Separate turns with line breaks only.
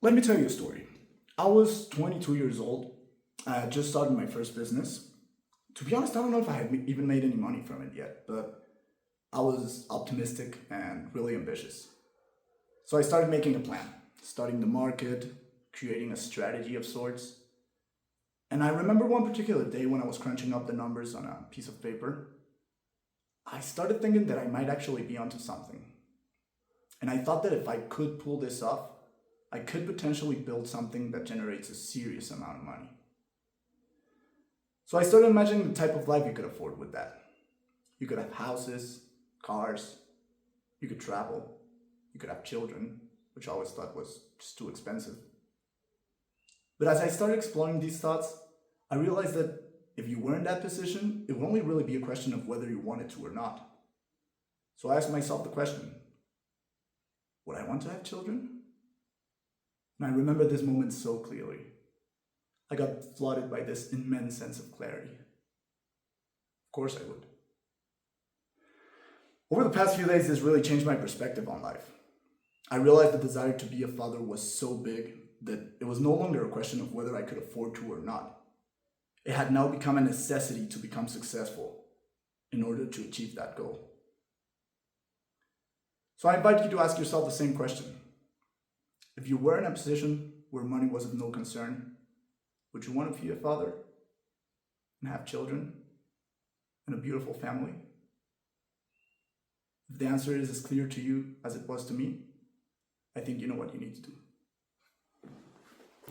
Let me tell you a story. I was 22 years old. I had just started my first business. To be honest, I don't know if I had even made any money from it yet, but I was optimistic and really ambitious. So I started making a plan, studying the market, creating a strategy of sorts. And I remember one particular day when I was crunching up the numbers on a piece of paper, I started thinking that I might actually be onto something. And I thought that if I could pull this off, I could potentially build something that generates a serious amount of money. So I started imagining the type of life you could afford with that. You could have houses, cars, you could travel, you could have children, which I always thought was just too expensive. But as I started exploring these thoughts, I realized that if you were in that position, it would only really be a question of whether you wanted to or not. So I asked myself the question, would I want to have children? And I remember this moment so clearly. I got flooded by this immense sense of clarity. Of course I would. Over the past few days, this really changed my perspective on life. I realized the desire to be a father was so big that it was no longer a question of whether I could afford to or not. It had now become a necessity to become successful in order to achieve that goal. So I invite you to ask yourself the same question. If you were in a position where money was of no concern, would you want to be a father and have children and a beautiful family? If the answer is as clear to you as it was to me, I think you know what you need to do.